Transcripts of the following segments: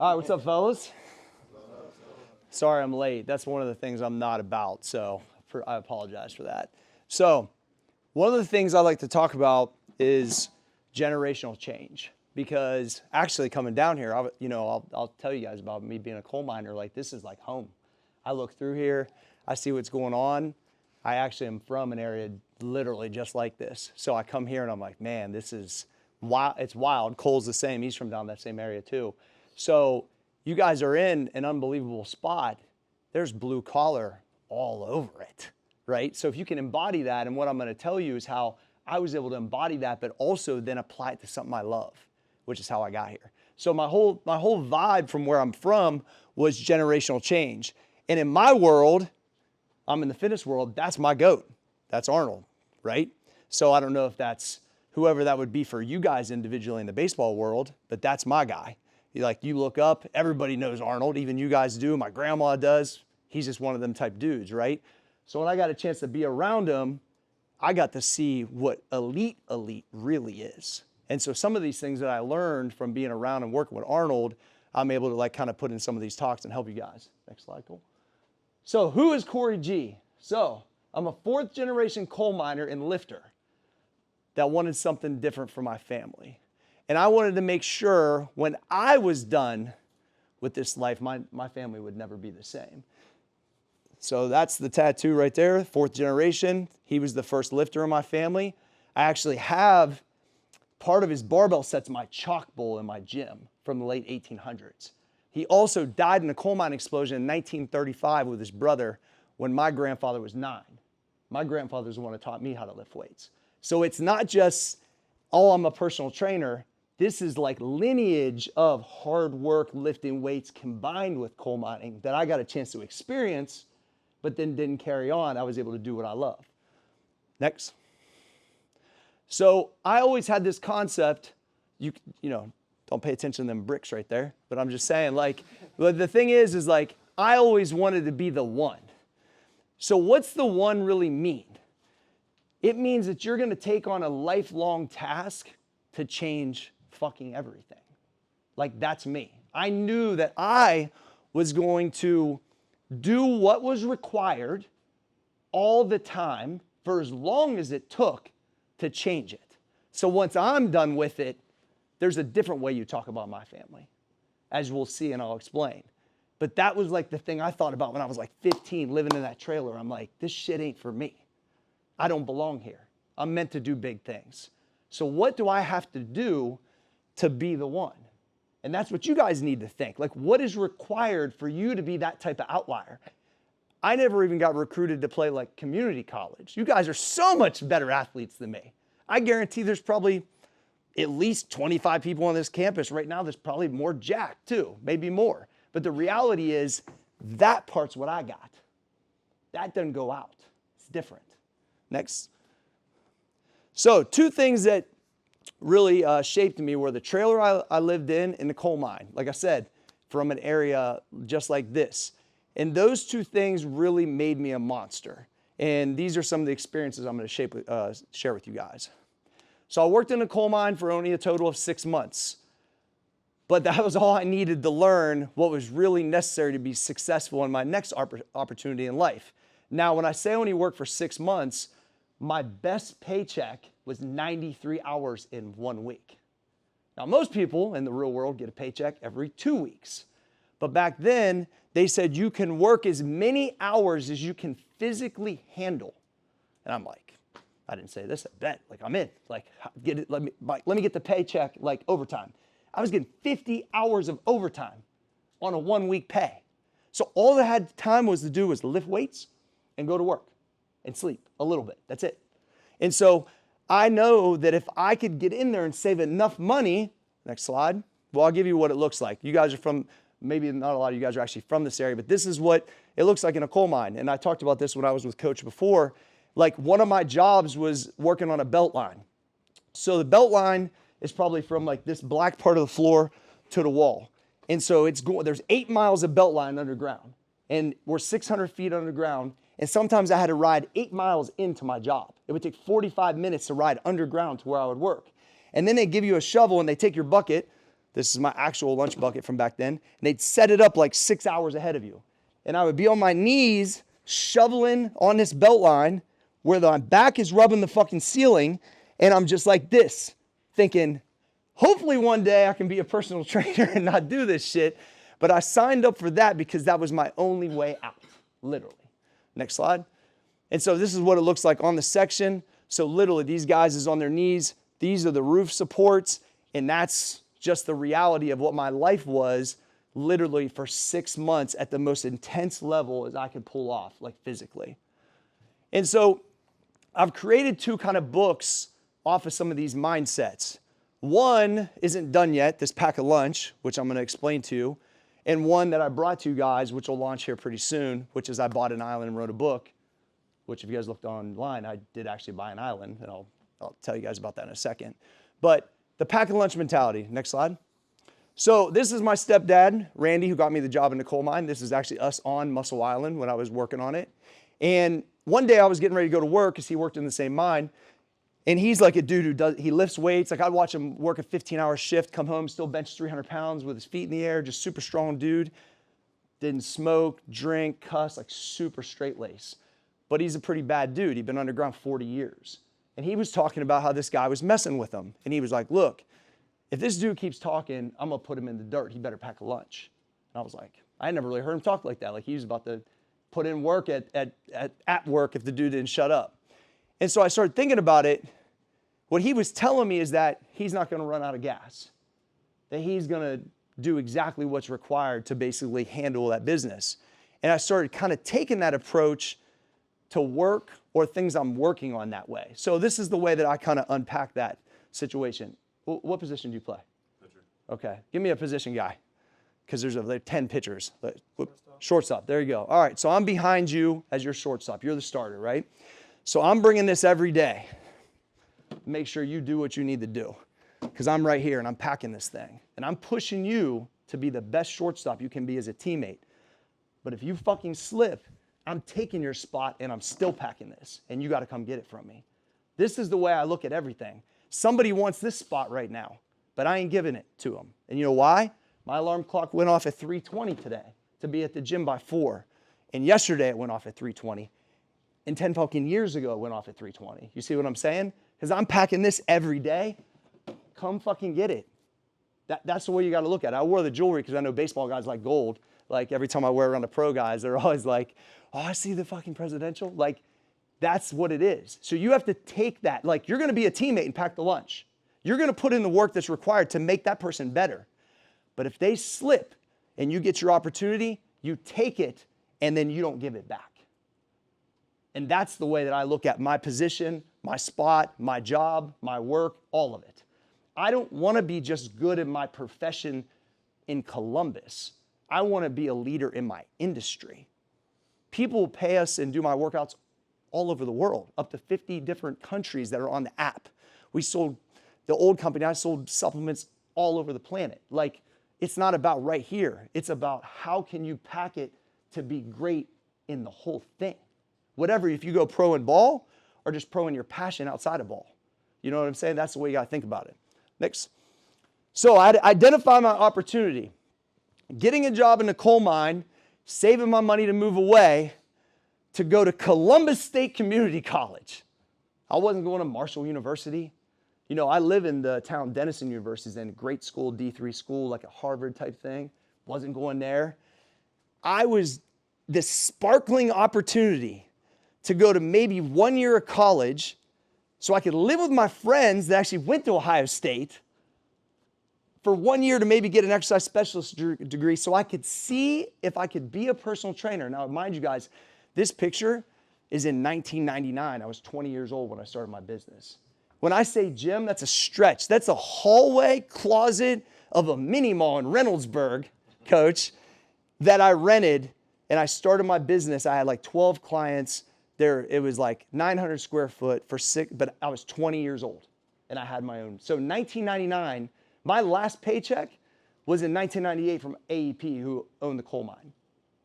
All right, what's up, fellas? Sorry I'm late. That's one of the things I'm not about, so I apologize for that. So, one of the things I like to talk about is generational change. Because actually coming down here, I'll tell you guys about me being a coal miner. Like, this is like home. I look through here, I see what's going on. I actually am from an area literally just like this. So I come here and I'm like, man, this is wild. It's wild. Cole's the same. He's from down that same area too. So you guys are in an unbelievable spot. There's blue collar all over it, right? So if you can embody that, and what I'm going to tell you is how I was able to embody that, but also then apply it to something I love, which is how I got here. So my whole vibe from where I'm from was generational change. And in my world, I'm in the fitness world, that's my GOAT. That's Arnold, right? So I don't know if that's whoever that would be for you guys individually in the baseball world, but that's my guy. You look up, everybody knows Arnold, even you guys do, my grandma does. He's just one of them type dudes, right? So when I got a chance to be around him, I got to see what elite really is. And so some of these things that I learned from being around and working with Arnold, I'm able to kind of put in some of these talks and help you guys. Next slide, Cole. So who is Corey G? So I'm a 4th generation coal miner and lifter that wanted something different for my family. And I wanted to make sure when I was done with this life, my family would never be the same. So that's the tattoo right there, 4th generation. He was the first lifter in my family. I actually have part of his barbell sets my chalk bowl in my gym from the late 1800s. He also died in a coal mine explosion in 1935 with his brother when my grandfather was 9. My grandfather's the one that taught me how to lift weights. So it's not just, oh, I'm a personal trainer. This is like lineage of hard work, lifting weights combined with coal mining that I got a chance to experience, but then didn't carry on. I was able to do what I love. Next. So I always had this concept, you know, don't pay attention to them bricks right there, but I'm just saying, the thing is I always wanted to be the one. So what's the one really mean? It means that you're going to take on a lifelong task to change fucking everything. That's me. I knew that I was going to do what was required all the time for as long as it took to change it. So once I'm done with it, there's a different way you talk about my family, as we'll see and I'll explain. But that was the thing I thought about when I was 15, living in that trailer. I'm like, this shit ain't for me. I don't belong here. I'm meant to do big things. So what do I have to do to be the one? And that's what you guys need to think. What is required for you to be that type of outlier? I never even got recruited to play community college. You guys are so much better athletes than me. I guarantee there's probably at least 25 people on this campus right now. There's probably more jacked too, maybe more. But the reality is that part's what I got. That doesn't go out. It's different. Next. So 2 things that really shaped me were the trailer I lived in and the coal mine. Like I said, from an area just like this. And those 2 things really made me a monster. And these are some of the experiences I'm going to share with you guys. So I worked in a coal mine for only a total of 6 months. But that was all I needed to learn what was really necessary to be successful in my next opportunity in life. Now, when I say I only worked for 6 months, my best paycheck was 93 hours in 1 week. Now, most people in the real world get a paycheck every 2 weeks. But back then, they said you can work as many hours as you can physically handle. And I'm like, I didn't say this, I bet. I'm in. Get it, let me get the paycheck overtime. I was getting 50 hours of overtime on a 1 week pay. So all I had time to do was lift weights and go to work and sleep a little bit. That's it. And so I know that if I could get in there and save enough money, next slide, well, I'll give you what it looks like. You guys are from, maybe not a lot of you guys are actually from this area, but this is what it looks like in a coal mine. And I talked about this when I was with Coach before. One of my jobs was working on a belt line. So the belt line is probably from this black part of the floor to the wall. And so there's 8 miles of belt line underground. And we're 600 feet underground. And sometimes I had to ride 8 miles into my job. It would take 45 minutes to ride underground to where I would work. And then they give you a shovel and they take your bucket, This is my actual lunch bucket from back then. And they'd set it up like 6 hours ahead of you. And I would be on my knees shoveling on this belt line where my back is rubbing the fucking ceiling. And I'm just like this, thinking, hopefully one day I can be a personal trainer and not do this shit. But I signed up for that because that was my only way out, literally. Next slide. And so this is what it looks like on the section. So literally these guys is on their knees. These are the roof supports. And that's just the reality of what my life was literally for 6 months at the most intense level as I could pull off, like physically. And so I've created 2 kind of books off of some of these mindsets. One isn't done yet, this pack of lunch, which I'm going to explain to you. And one that I brought to you guys, which will launch here pretty soon, which is I bought an island and wrote a book, which if you guys looked online, I did actually buy an island, and I'll tell you guys about that in a second. But the pack of lunch mentality, next slide. So this is my stepdad, Randy, who got me the job in the coal mine. This is actually us on Muscle Island when I was working on it. And one day I was getting ready to go to work because he worked in the same mine. And he's like a dude who he lifts weights. Like I'd watch him work a 15-hour shift, come home, still bench 300 pounds with his feet in the air, just super strong dude. Didn't smoke, drink, cuss, like super straight lace. But he's a pretty bad dude. He'd been underground 40 years. And he was talking about how this guy was messing with him. And he was like, look, if this dude keeps talking, I'm going to put him in the dirt. He better pack a lunch. And I was like, I never really heard him talk like that. Like he was about to put in work at work if the dude didn't shut up. And so I started thinking about it. What he was telling me is that he's not going to run out of gas, that he's going to do exactly what's required to basically handle that business. And I started kind of taking that approach to work or things I'm working on that way. So this is the way that I kind of unpack that situation. What position do you play? Pitcher. Okay, give me a position guy, because there's 10 pitchers. Shortstop, there you go. All right, so I'm behind you as your shortstop. You're the starter, right? So I'm bringing this every day. Make sure you do what you need to do, because I'm right here and I'm packing this thing. And I'm pushing you to be the best shortstop you can be as a teammate. But if you fucking slip, I'm taking your spot and I'm still packing this, and you got to come get it from me. This is the way I look at everything. Somebody wants this spot right now, but I ain't giving it to them. And you know why? My alarm clock went off at 3:20 today to be at the gym by 4. And yesterday it went off at 3:20. And 10 fucking years ago it went off at 3:20. You see what I'm saying? Because I'm packing this every day. Come fucking get it. That's the way you got to look at it. I wore the jewelry because I know baseball guys like gold. Like every time I wear around the pro guys, they're always like, oh, I see the fucking presidential. Like, that's what it is. So you have to take that. Like, you're going to be a teammate and pack the lunch. You're going to put in the work that's required to make that person better. But if they slip and you get your opportunity, you take it and then you don't give it back. And that's the way that I look at my position, my spot, my job, my work, all of it. I don't want to be just good in my profession in Columbus. I want to be a leader in my industry. People pay us and do my workouts all over the world, up to 50 different countries that are on the app. We sold, the old company, I sold supplements all over the planet. Like, it's not about right here. It's about how can you pack it to be great in the whole thing. Whatever, if you go pro in ball or just pro in your passion outside of ball. You know what I'm saying? That's the way you got to think about it. Next. So I identify my opportunity. Getting a job in the coal mine, saving my money to move away, to go to Columbus State Community College. I wasn't going to Marshall University. You know, I live in the town Denison University, is in a great school, D3 school, like a Harvard type thing. Wasn't going there. I was this sparkling opportunity to go to maybe 1 year of college so I could live with my friends that actually went to Ohio State for 1 year to maybe get an exercise specialist degree so I could see if I could be a personal trainer. Now, mind you guys, this picture is in 1999. I was 20 years old when I started my business. When I say gym, that's a stretch. That's a hallway closet of a mini mall in Reynoldsburg, coach, that I rented, and I started my business. I had like 12 clients. There, it was like 900 square foot for six, but I was 20 years old, and I had my own. So 1999, my last paycheck was in 1998 from AEP, who owned the coal mine.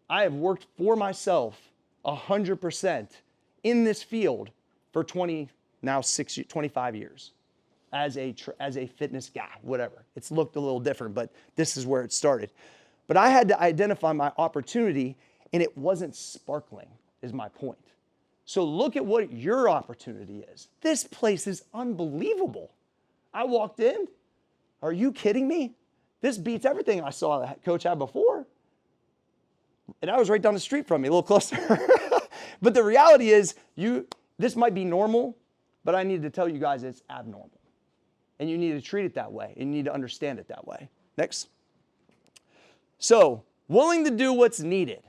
I have worked for myself 100% in this field for 25 years. as a fitness guy, whatever. It's looked a little different, but this is where it started. But I had to identify my opportunity, and it wasn't sparkling, is my point. So look at what your opportunity is. This place is unbelievable. I walked in. Are you kidding me? This beats everything I saw that coach had before. And I was right down the street from me, a little closer. But the reality is, this might be normal, but I need to tell you guys it's abnormal. And you need to treat it that way, and you need to understand it that way. Next. So, willing to do what's needed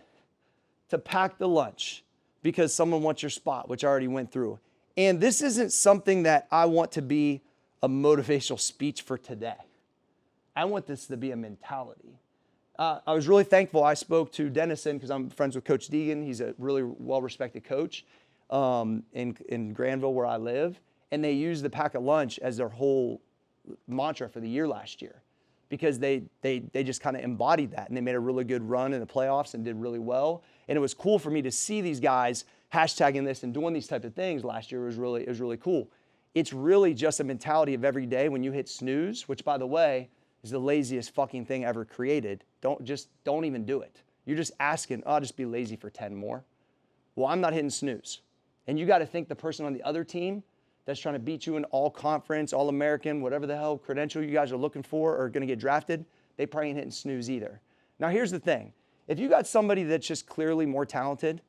to pack the lunch because someone wants your spot, which I already went through. And this isn't something that I want to be a motivational speech for today. I want this to be a mentality. I was really thankful. I spoke to Denison because I'm friends with Coach Deegan. He's a really well-respected coach in Granville where I live. And they used the pack a lunch as their whole mantra for the year last year because they just kind of embodied that. And they made a really good run in the playoffs and did really well. And it was cool for me to see these guys hashtagging this and doing these type of things last year. It was really cool. It's really just a mentality of every day when you hit snooze, which, by the way, is the laziest fucking thing ever created. Don't even do it. You're just asking, I'll just be lazy for 10 more. Well, I'm not hitting snooze. And you got to think the person on the other team that's trying to beat you in all conference, all American, whatever the hell credential you guys are looking for or going to get drafted, they probably ain't hitting snooze either. Now, here's the thing. If you got somebody that's just clearly more talented,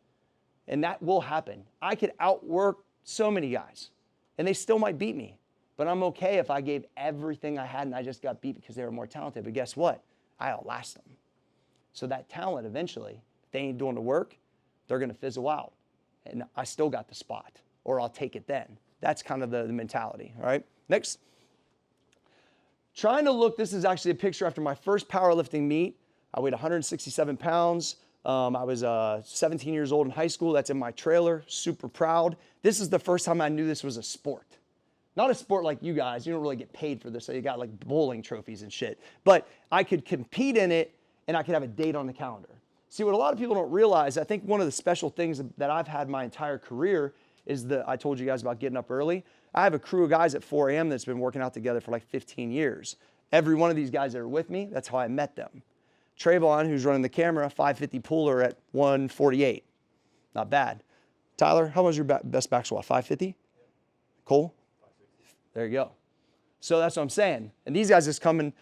and that will happen, I could outwork so many guys, and they still might beat me. But I'm okay if I gave everything I had and I just got beat because they were more talented. But guess what? I outlast them. So that talent eventually, if they ain't doing the work, they're going to fizzle out. And I still got the spot, or I'll take it then. That's kind of the mentality, all right? Next. Trying to look, this is actually a picture after my first powerlifting meet. I weighed 167 pounds. I was 17 years old in high school. That's in my trailer. Super proud. This is the first time I knew this was a sport. Not a sport like you guys. You don't really get paid for this. So you got like bowling trophies and shit. But I could compete in it, and I could have a date on the calendar. See, what a lot of people don't realize, I think one of the special things that I've had my entire career is I told you guys about getting up early. I have a crew of guys at 4 a.m. that's been working out together for like 15 years. Every one of these guys that are with me, that's how I met them. Trayvon, who's running the camera, 550 puller at 148. Not bad. Tyler, how was your best back squat? 550? Cole? There you go. So that's what I'm saying. And these guys just coming,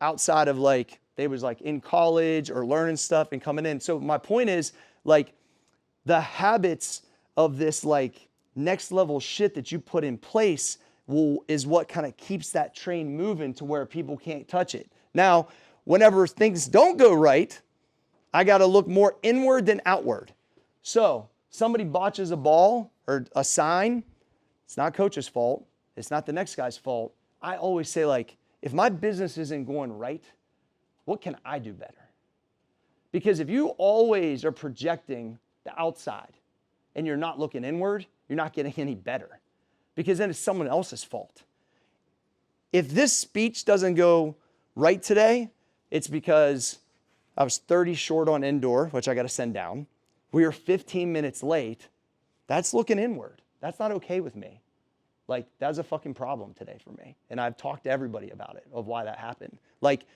outside of like, they was like in college or learning stuff and coming in. So my point is like the habits of this like next level shit that you put in place is what kind of keeps that train moving to where people can't touch it. Now, whenever things don't go right, I got to look more inward than outward. So somebody botches a ball or a sign, it's not coach's fault. It's not the next guy's fault. I always say like, if my business isn't going right, what can I do better? Because if you always are projecting the outside and you're not looking inward, you're not getting any better. Because then it's someone else's fault. If this speech doesn't go right today, it's because I was 30 short on indoor, which I got to send down. We were 15 minutes late. That's looking inward. That's not okay with me. Like, that's a fucking problem today for me. And I've talked to everybody about it, of why that happened. Like,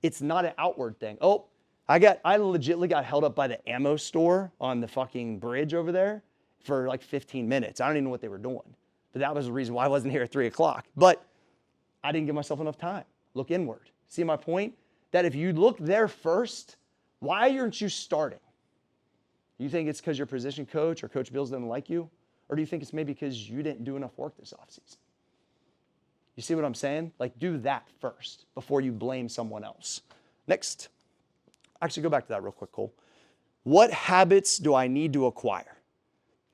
it's not an outward thing. Oh, I legitimately got held up by the ammo store on the fucking bridge over there for like 15 minutes. I don't even know what they were doing. But that was the reason why I wasn't here at 3 o'clock. But I didn't give myself enough time. Look inward. See my point? That if you look there first, why aren't you starting? You think it's because your position coach or Coach Bills doesn't like you? Or do you think it's maybe because you didn't do enough work this offseason? You see what I'm saying? Like, do that first before you blame someone else. Next. Actually, go back to that real quick, Cole. What habits do I need to acquire?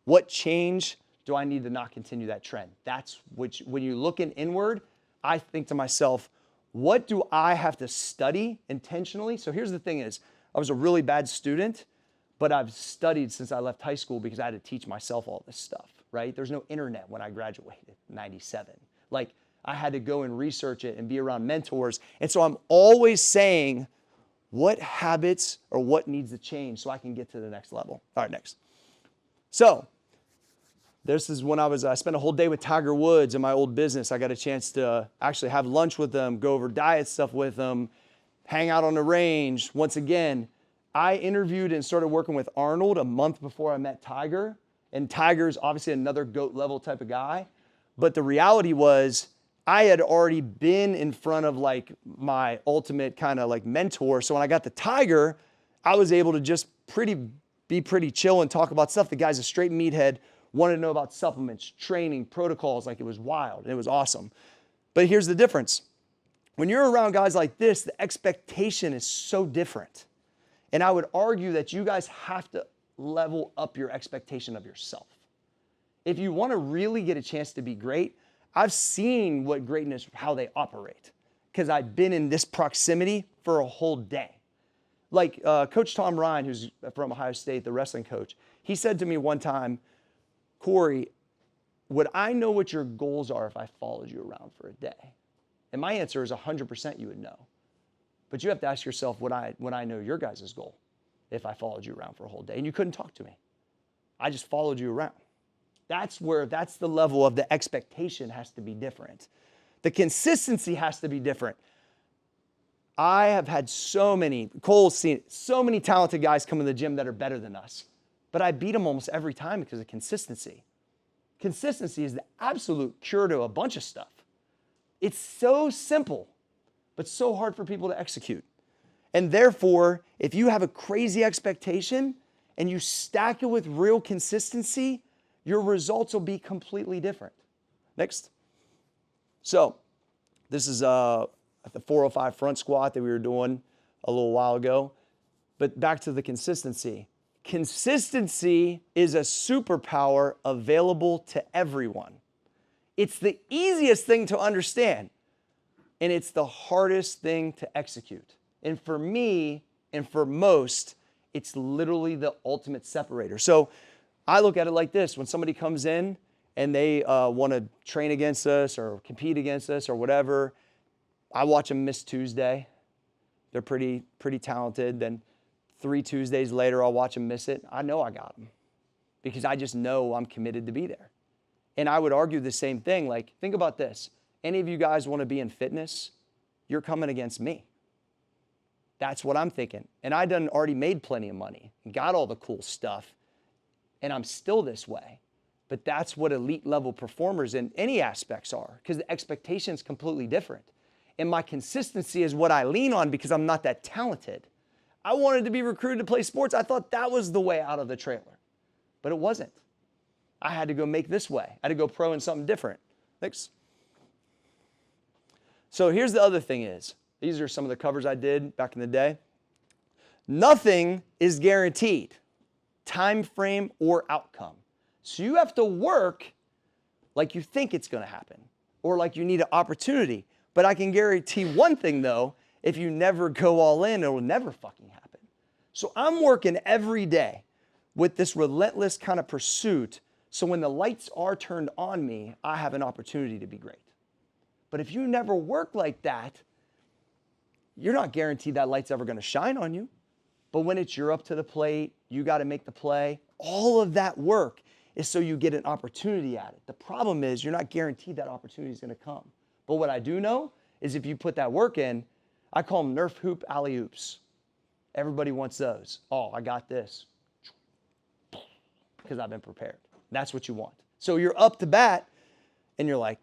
What change do I need to not continue that trend? That's which, when you look inward, I think to myself, what do I have to study intentionally? So here's the thing is, I was a really bad student, but I've studied since I left high school because I had to teach myself all this stuff, right? There's no internet when I graduated in 97. Like, I had to go and research it and be around mentors. And so I'm always saying, what habits or what needs to change so I can get to the next level? All right, next. So This is when I spent a whole day with Tiger Woods in my old business. I got a chance to actually have lunch with them, go over diet stuff with them, hang out on the range. Once again, I interviewed and started working with Arnold a month before I met Tiger. And Tiger's obviously another GOAT level type of guy. But the reality was I had already been in front of like my ultimate kind of like mentor. So when I got to Tiger, I was able to just be pretty chill and talk about stuff. The guy's a straight meathead, wanted to know about supplements, training, protocols. Like, it was wild. It was awesome. But here's the difference. When you're around guys like this, the expectation is so different. And I would argue that you guys have to level up your expectation of yourself. If you want to really get a chance to be great, I've seen what greatness, how they operate, because I've been in this proximity for a whole day. Like Coach Tom Ryan, who's from Ohio State, the wrestling coach, he said to me one time, Corey, would I know what your goals are if I followed you around for a day? And my answer is 100% you would know. But you have to ask yourself, would I know your guys' goal if I followed you around for a whole day? And you couldn't talk to me. I just followed you around. That's the level of the expectation has to be different. The consistency has to be different. I have had Cole's seen it, so many talented guys come in the gym that are better than us. But I beat them almost every time because of consistency. Consistency is the absolute cure to a bunch of stuff. It's so simple, but so hard for people to execute. And therefore, if you have a crazy expectation and you stack it with real consistency, your results will be completely different. Next. So this is the 405 front squat that we were doing a little while ago. But back to the consistency. Consistency is a superpower available to everyone. It's the easiest thing to understand, and it's the hardest thing to execute. And for me, and for most, it's literally the ultimate separator. So I look at it like this. When somebody comes in and they want to train against us or compete against us or whatever, I watch them miss Tuesday. They're pretty talented. Then 3 Tuesdays later, I'll watch them miss it. I know I got them because I just know I'm committed to be there. And I would argue the same thing. Like, think about this. Any of you guys want to be in fitness? You're coming against me. That's what I'm thinking. And I done already made plenty of money and got all the cool stuff. And I'm still this way. But that's what elite level performers in any aspects are, because the expectation is completely different. And my consistency is what I lean on because I'm not that talented. I wanted to be recruited to play sports. I thought that was the way out of the trailer. But it wasn't. I had to go make this way. I had to go pro in something different. Thanks. So here's the other thing is, these are some of the covers I did back in the day. Nothing is guaranteed, time frame or outcome. So you have to work like you think it's going to happen or like you need an opportunity. But I can guarantee one thing though, if you never go all in, it will never fucking happen. So I'm working every day with this relentless kind of pursuit. So when the lights are turned on me, I have an opportunity to be great. But if you never work like that, you're not guaranteed that light's ever going to shine on you. But when it's you're up to the plate, you got to make the play. All of that work is so you get an opportunity at it. The problem is you're not guaranteed that opportunity is going to come. But what I do know is if you put that work in, I call them Nerf hoop alley-oops. Everybody wants those. Oh, I got this. Because I've been prepared. That's what you want. So you're up to bat, and you're like,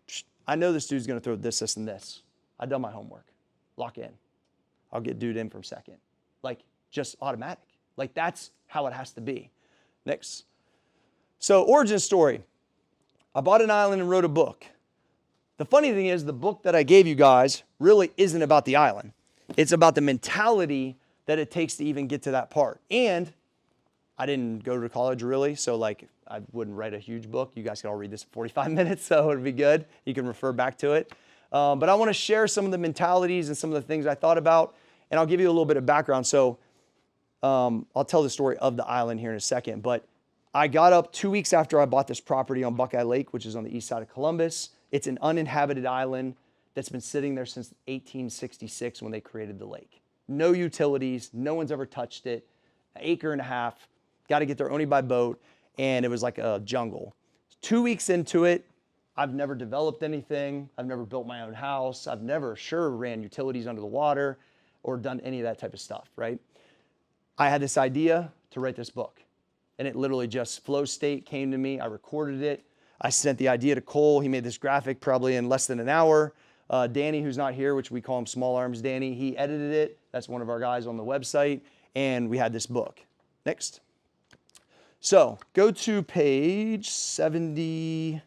I know this dude's going to throw this, this, and this. I've done my homework. Lock in. I'll get dude in from second. Like, just automatic. Like, that's how it has to be. Next. So, origin story. I bought an island and wrote a book. The funny thing is, the book that I gave you guys really isn't about the island. It's about the mentality that it takes to even get to that part. And I didn't go to college really, so like I wouldn't write a huge book. You guys can all read this in 45 minutes, so it'd be good. You can refer back to it. But I want to share some of the mentalities and some of the things I thought about, and I'll give you a little bit of background. So I'll tell the story of the island here in a second, but I got up 2 weeks after I bought this property on Buckeye Lake, which is on the east side of Columbus. It's an uninhabited island that's been sitting there since 1866 when they created the lake. No utilities, no one's ever touched it, 1.5 acres. Got to get there only by boat, and it was like a jungle. 2 weeks into it, I've never developed anything. I've never built my own house. I've never ran utilities under the water or done any of that type of stuff, right? I had this idea to write this book, and it literally just flow state came to me. I recorded it. I sent the idea to Cole. He made this graphic probably in less than an hour. Danny, who's not here, which we call him Small Arms Danny, he edited it. That's one of our guys on the website, and we had this book. Next. So go to page 72,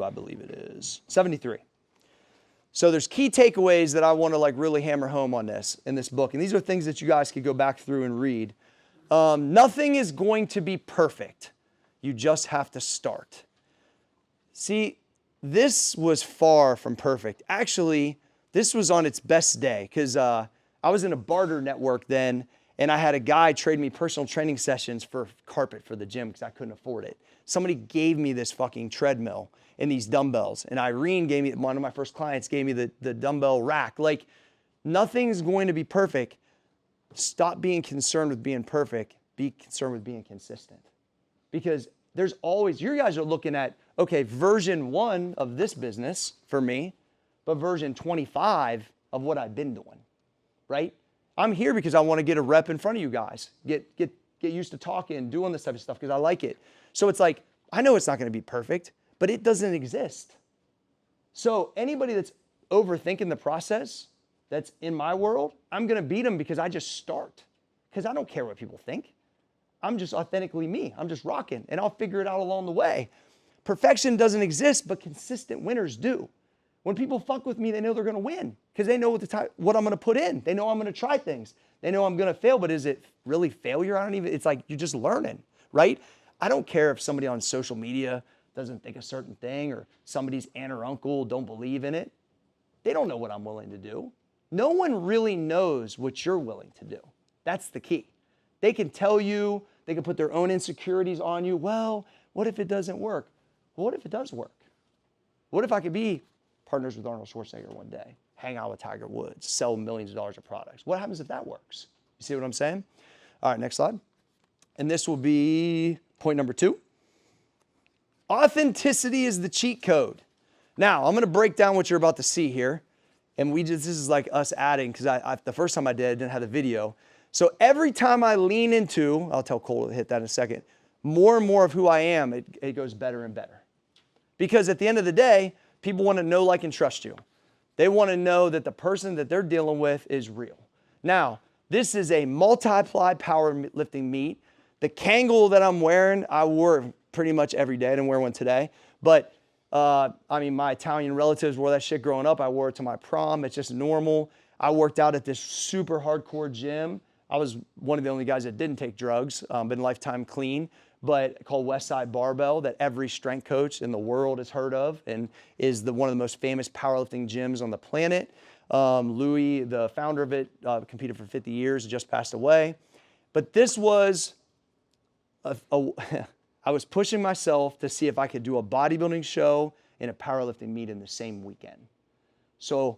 I believe it is, 73. So there's key takeaways that I want to like really hammer home on this in this book. And these are things that you guys could go back through and read. Nothing is going to be perfect. You just have to start. See, this was far from perfect. Actually, this was on its best day because I was in a barter network then, and I had a guy trade me personal training sessions for carpet for the gym because I couldn't afford it. Somebody gave me this fucking treadmill and these dumbbells. And Irene gave me, one of my first clients gave me the dumbbell rack. Like, nothing's going to be perfect. Stop being concerned with being perfect. Be concerned with being consistent. Because there's always, you guys are looking at, okay, version 1 of this business for me, but version 25 of what I've been doing, right? I'm here because I want to get a rep in front of you guys, get used to talking, doing this type of stuff because I like it. So it's like, I know it's not going to be perfect, but it doesn't exist. So anybody that's overthinking the process that's in my world, I'm going to beat them because I just start. Because I don't care what people think. I'm just authentically me. I'm just rocking, and I'll figure it out along the way. Perfection doesn't exist, but consistent winners do. When people fuck with me, they know they're going to win because they know what I'm going to put in. They know I'm going to try things. They know I'm going to fail, but is it really failure? It's like you're just learning, right? I don't care if somebody on social media doesn't think a certain thing or somebody's aunt or uncle don't believe in it. They don't know what I'm willing to do. No one really knows what you're willing to do. That's the key. They can tell you, they can put their own insecurities on you. Well, what if it doesn't work? Well, what if it does work? What if I could be partners with Arnold Schwarzenegger one day, hang out with Tiger Woods, sell millions of dollars of products? What happens if that works? You see what I'm saying? All right, next slide. And this will be point number 2. Authenticity is the cheat code. Now, I'm going to break down what you're about to see here. And this is like us adding, because the first time I didn't have the video. So every time I lean into, I'll tell Cole to hit that in a second, more and more of who I am, it goes better and better. Because at the end of the day, people want to know, like, and trust you. They want to know that the person that they're dealing with is real. Now, this is a multiply powerlifting meet. The Kangol that I'm wearing, I wore pretty much every day. I didn't wear one today. But, my Italian relatives wore that shit growing up. I wore it to my prom. It's just normal. I worked out at this super hardcore gym. I was one of the only guys that didn't take drugs, been lifetime clean, but called Westside Barbell, that every strength coach in the world has heard of and is one of the most famous powerlifting gyms on the planet. Louis, the founder of it, competed for 50 years, just passed away. But this was, I was pushing myself to see if I could do a bodybuilding show and a powerlifting meet in the same weekend. So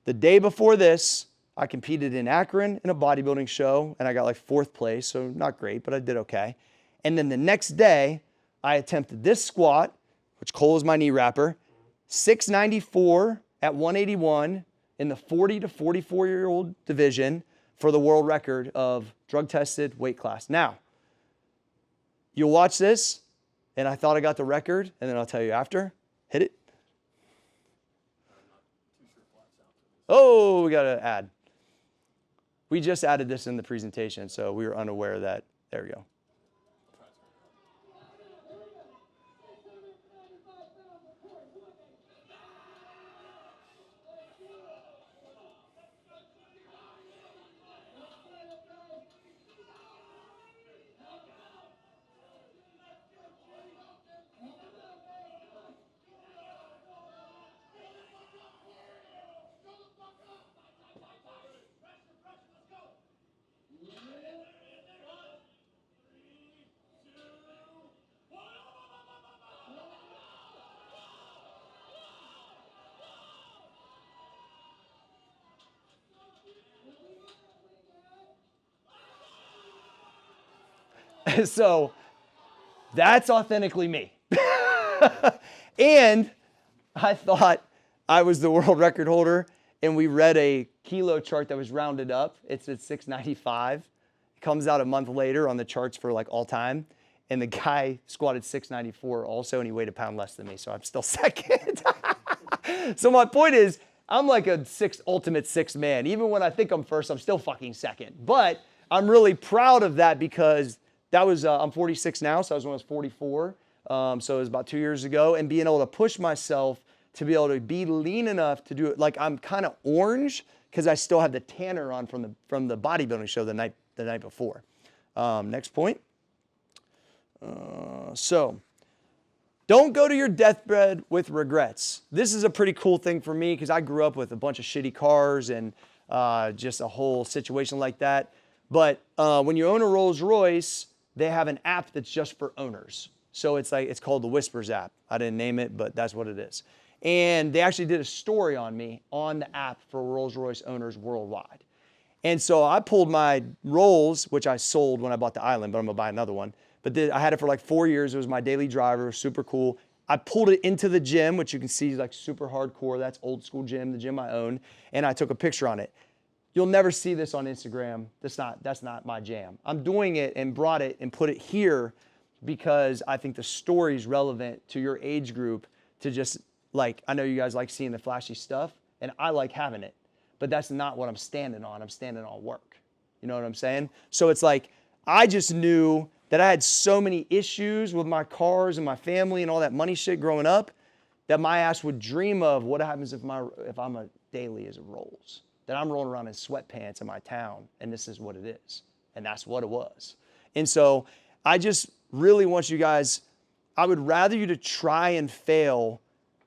the day before this, I competed in Akron in a bodybuilding show, and I got like 4th place, so not great, but I did okay. And then the next day, I attempted this squat, which Cole is my knee wrapper, 694 at 181 in the 40 to 44-year-old division for the world record of drug-tested weight class. Now, you'll watch this, and I thought I got the record, and then I'll tell you after. Hit it. Oh, we got to add. We just added this in the presentation, so we were unaware that. There we go. So that's authentically me. And I thought I was the world record holder, and we read a kilo chart that was rounded up. It's at 695. It comes out a month later on the charts for like all time. And the guy squatted 694 also, and he weighed a pound less than me, so I'm still second. So my point is, I'm like a ultimate sixth man. Even when I think I'm first, I'm still fucking second. But I'm really proud of that because that was, I'm 46 now, so I was when I was 44. So it was about 2 years ago. And being able to push myself to be able to be lean enough to do it. Like I'm kind of orange because I still have the tanner on from the bodybuilding show the night before. Next point. So don't go to your deathbed with regrets. This is a pretty cool thing for me because I grew up with a bunch of shitty cars and just a whole situation like that. But when you own a Rolls Royce, they have an app that's just for owners. So it's called the Whispers app. I didn't name it, but that's what it is. And they actually did a story on me on the app for Rolls Royce owners worldwide. And so I pulled my Rolls, which I sold when I bought the Island, but I'm gonna buy another one. But I had it for like 4 years. It was my daily driver, super cool. I pulled it into the gym, which you can see is like super hardcore. That's old school gym, the gym I own. And I took a picture on it. You'll never see this on Instagram. That's not my jam. I'm doing it and brought it and put it here because I think the story is relevant to your age group to just like, I know you guys like seeing the flashy stuff and I like having it, but that's not what I'm standing on. I'm standing on work. You know what I'm saying? So it's like, I just knew that I had so many issues with my cars and my family and all that money shit growing up that my ass would dream of what happens if I'm a daily as a Rolls, that I'm rolling around in sweatpants in my town and this is what it is. And that's what it was. And so I just really want you guys, I would rather you to try and fail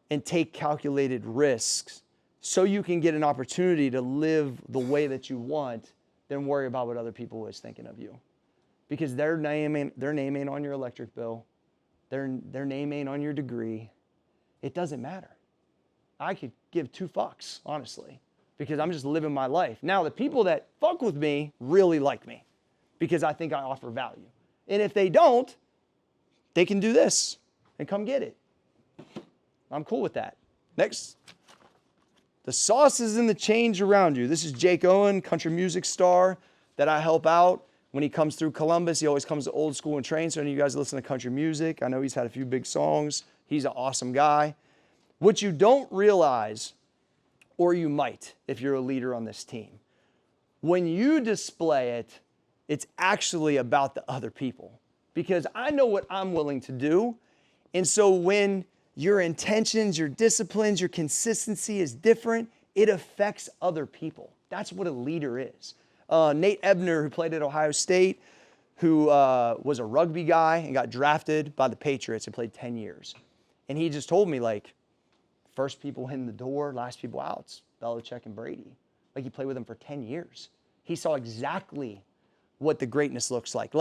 and take calculated risks so you can get an opportunity to live the way that you want than worry about what other people is thinking of you. Because their name ain't on your electric bill. Their name ain't on your degree. It doesn't matter. I could give 2 fucks, honestly, because I'm just living my life. Now, the people that fuck with me really like me because I think I offer value. And if they don't, they can do this and come get it. I'm cool with that. Next. The sauce is in the change around you. This is Jake Owen, country music star that I help out. When he comes through Columbus, he always comes to Old School and trains. So any of you guys listen to country music, I know he's had a few big songs. He's an awesome guy. What you don't realize, or you might if you're a leader on this team, when you display it, it's actually about the other people. Because I know what I'm willing to do. And so when your intentions, your disciplines, your consistency is different, it affects other people. That's what a leader is. Nate Ebner, who played at Ohio State, who was a rugby guy and got drafted by the Patriots and played 10 years. And he just told me, like, first people in the door, last people out, it's Belichick and Brady. Like, he played with them for 10 years. He saw exactly what the greatness looks like.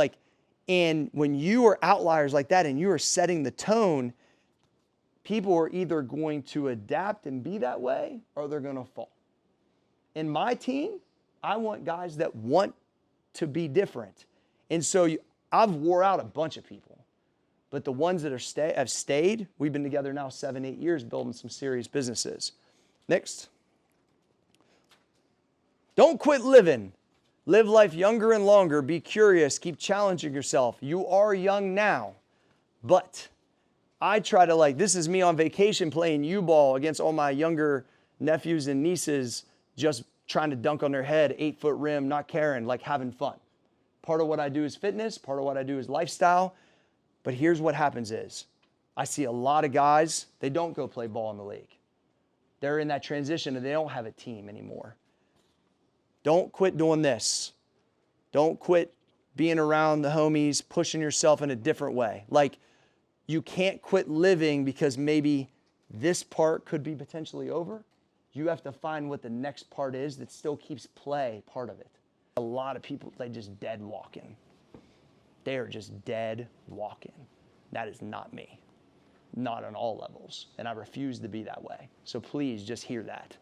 And when you are outliers like that and you are setting the tone, people are either going to adapt and be that way or they're going to fall. In my team, I want guys that want to be different. And so I've wore out a bunch of people. But the ones that have stayed, we've been together now 7-8 years building some serious businesses. Next. Don't quit living. Live life younger and longer. Be curious. Keep challenging yourself. You are young now. But I try to this is me on vacation playing U-ball against all my younger nephews and nieces just trying to dunk on their head, 8-foot rim, not caring, having fun. Part of what I do is fitness. Part of what I do is lifestyle. But here's what happens is I see a lot of guys, they don't go play ball in the league. They're in that transition and they don't have a team anymore. Don't quit doing this. Don't quit being around the homies, pushing yourself in a different way. You can't quit living because maybe this part could be potentially over. You have to find what the next part is that still keeps play part of it. A lot of people, they just dead walking. They are just dead walking. That is not me. Not on all levels. And I refuse to be that way. So please just hear that.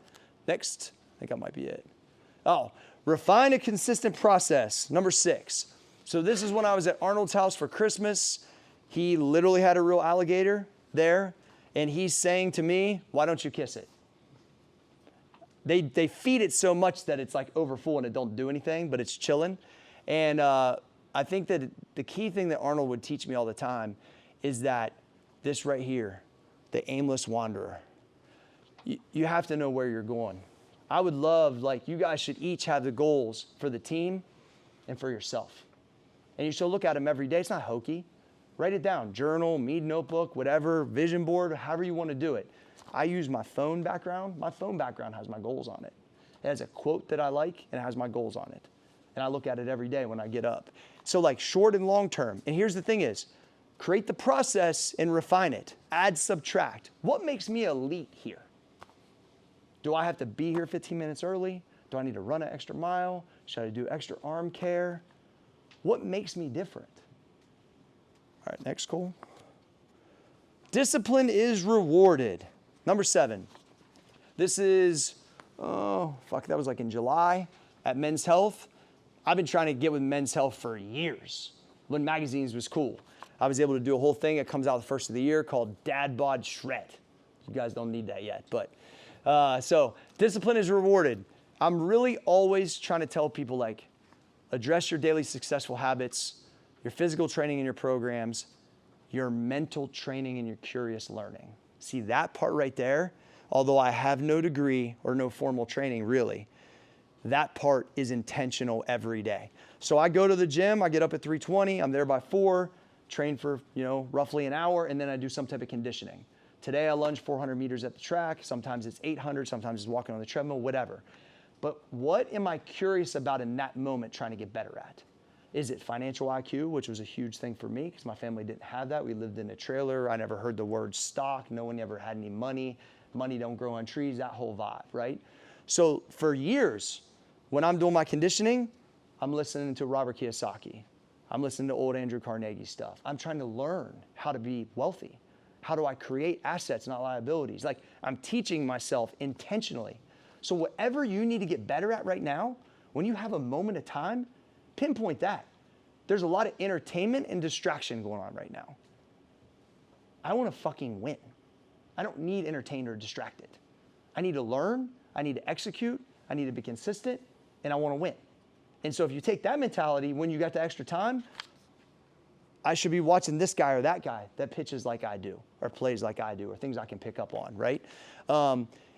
Next, I think that might be it. Oh, refine a consistent process. Number 6. So this is when I was at Arnold's house for Christmas. He literally had a real alligator. there, and he's saying to me, why don't you kiss it? They feed it so much that it's like over full and it don't do anything, but it's chilling. And I think that the key thing that Arnold would teach me all the time is that this right here, the aimless wanderer. You have to know where you're going. I would love, like, you guys should each have the goals for the team and for yourself. And you should look at them every day. It's not hokey. Write it down. Journal, Mead notebook, whatever, vision board, however you want to do it. I use my phone background. My phone background has my goals on it. It has a quote that I like, and it has my goals on it. And I look at it every day when I get up. So like short and long term. And here's the thing is, create the process and refine it. Add, subtract. What makes me elite here? Do I have to be here 15 minutes early? Do I need to run an extra mile? Should I do extra arm care? What makes me different? All right, next goal. Discipline is rewarded. Number 7. This is, that was like in July at Men's Health. I've been trying to get with Men's Health for years when magazines was cool. I was able to do a whole thing. It comes out the first of the year called Dad Bod Shred. You guys don't need that yet, but so discipline is rewarded. I'm really always trying to tell people, like, address your daily successful habits, your physical training in your programs, your mental training and your curious learning. See that part right there? Although I have no degree or no formal training really, that part is intentional every day. So I go to the gym, I get up at 3:20, I'm there by 4, train for, roughly an hour, and then I do some type of conditioning. Today I lunge 400 meters at the track. Sometimes it's 800, sometimes it's walking on the treadmill, whatever. But what am I curious about in that moment trying to get better at? Is it financial IQ, which was a huge thing for me because my family didn't have that. We lived in a trailer. I never heard the word stock. No one ever had any money. Money don't grow on trees, that whole vibe, right? So for years, when I'm doing my conditioning, I'm listening to Robert Kiyosaki. I'm listening to old Andrew Carnegie stuff. I'm trying to learn how to be wealthy. How do I create assets, not liabilities? Like, I'm teaching myself intentionally. So whatever you need to get better at right now, when you have a moment of time, pinpoint that. There's a lot of entertainment and distraction going on right now. I want to fucking win. I don't need entertained or distracted. I need to learn, I need to execute, I need to be consistent, and I want to win. And so if you take that mentality, when you got the extra time, I should be watching this guy or that guy that pitches like I do, or plays like I do, or things I can pick up on, right?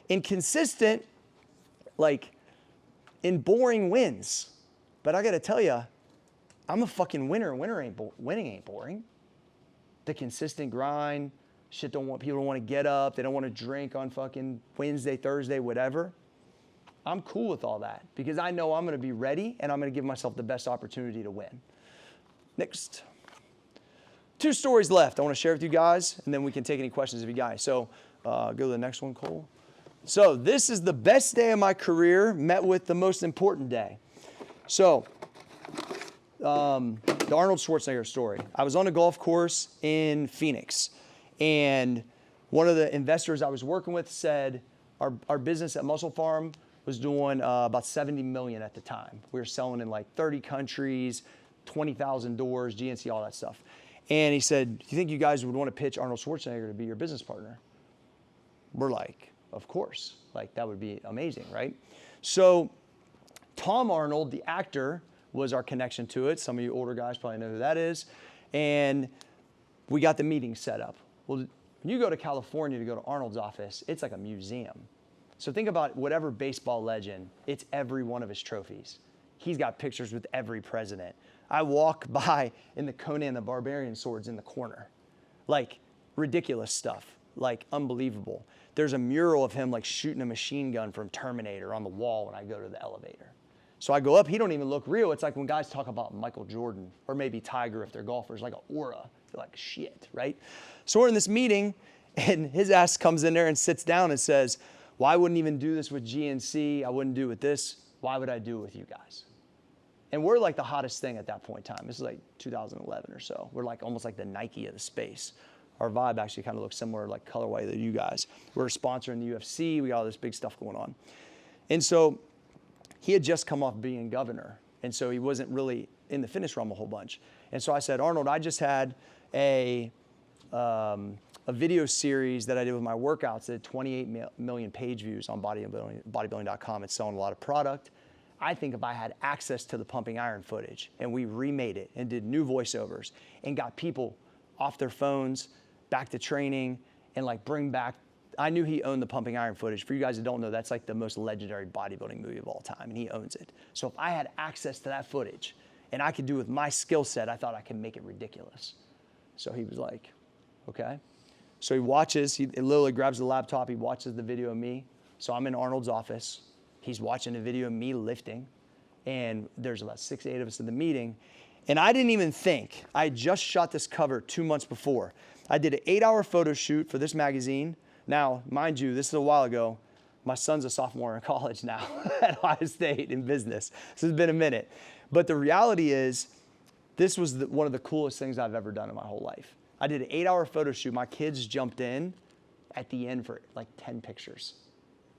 Inconsistent, like, in boring wins. But I got to tell you, I'm a fucking winner. Winning ain't boring. The consistent grind, people don't want to get up. They don't want to drink on fucking Wednesday, Thursday, whatever. I'm cool with all that because I know I'm going to be ready and I'm going to give myself the best opportunity to win. Next. 2 stories left I want to share with you guys, and then we can take any questions if you guys. So go to the next one, Cole. So this is the best day of my career met with the most important day. So the Arnold Schwarzenegger story. I was on a golf course in Phoenix, and one of the investors I was working with said our business at Muscle Farm was doing about 70 million at the time. We were selling in like 30 countries, 20,000 doors, GNC, all that stuff. And he said, do you think you guys would want to pitch Arnold Schwarzenegger to be your business partner? We're like, of course. Like, that would be amazing, right? So Tom Arnold, the actor, was our connection to it. Some of you older guys probably know who that is. And we got the meeting set up. Well, when you go to California to go to Arnold's office, it's like a museum. So think about whatever baseball legend, it's every one of his trophies. He's got pictures with every president. I walk by in the Conan the Barbarian swords in the corner. Like, ridiculous stuff, like unbelievable. There's a mural of him like shooting a machine gun from Terminator on the wall when I go to the elevator. So I go up, he don't even look real. It's like when guys talk about Michael Jordan or maybe Tiger if they're golfers, like an aura. They're like, shit, right? So we're in this meeting and his ass comes in there and sits down and says, well, I wouldn't even do this with GNC. I wouldn't do it with this. Why would I do it with you guys? And we're like the hottest thing at that point in time. This is like 2011 or so. We're like almost like the Nike of the space. Our vibe actually kind of looks similar, like colorway to you guys. We're sponsoring the UFC. We got all this big stuff going on. And so he had just come off being governor. And so he wasn't really in the fitness realm a whole bunch. And so I said, Arnold, I just had a a video series that I did with my workouts that had 28 million page views on bodybuilding.com. It's selling a lot of product. I think if I had access to the pumping iron footage and we remade it and did new voiceovers and got people off their phones, back to training, and like bring back, I knew he owned the pumping iron footage. For you guys that don't know, that's like the most legendary bodybuilding movie of all time, and he owns it. So if I had access to that footage and I could do with my skill set, I thought I could make it ridiculous. So he was like, okay. So he watches, he literally grabs the laptop, he watches the video of me. So I'm in Arnold's office. He's watching a video of me lifting, and there's about 6 or 8 of us in the meeting. And I didn't even think, I just shot this cover 2 months before. I did an 8-hour photo shoot for this magazine. Now, mind you, this is a while ago. My son's a sophomore in college now at Ohio State in business. So it's been a minute. But the reality is, this was one of the coolest things I've ever done in my whole life. I did an 8-hour photo shoot. My kids jumped in at the end for like 10 pictures.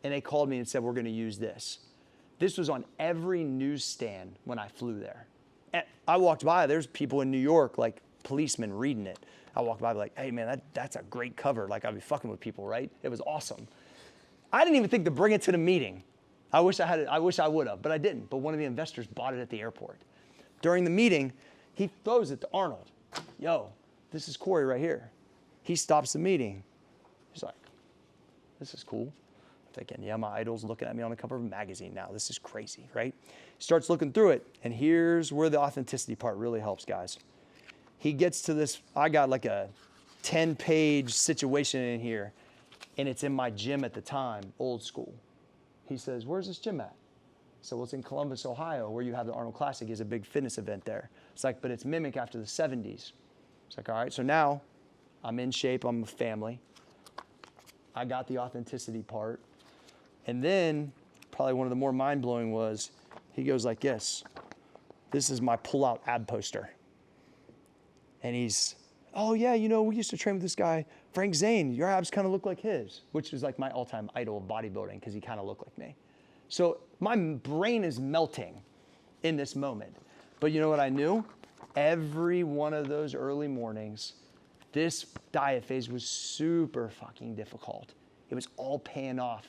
And they called me and said, we're going to use this. This was on every newsstand when I flew there. And I walked by, there's people in New York, like policemen reading it. I walked by like, hey man, that's a great cover. Like I'd be fucking with people, right? It was awesome. I didn't even think to bring it to the meeting. I wish I would have, but I didn't. But one of the investors bought it at the airport. During the meeting, he throws it to Arnold. Yo, this is Corey right here. He stops the meeting. He's like, this is cool. I'm thinking, yeah, my idol's looking at me on the cover of a magazine now. This is crazy, right? Starts looking through it, and here's where the authenticity part really helps, guys. He gets to this, I got like a 10-page situation in here, and it's in my gym at the time, old school. He says, where's this gym at? So well, it's in Columbus, Ohio, where you have the Arnold Classic. Is a big fitness event there. It's like, but it's mimic after the 70s. It's like, all right, so now I'm in shape, I'm a family. I got the authenticity part. And then probably one of the more mind-blowing was, he goes like this. This is my pull-out ab poster. And he's, oh yeah, you know, we used to train with this guy, Frank Zane. Your abs kind of look like his, which is like my all-time idol of bodybuilding because he kind of looked like me. So my brain is melting in this moment. But you know what I knew? Every one of those early mornings, this diet phase was super fucking difficult. It was all paying off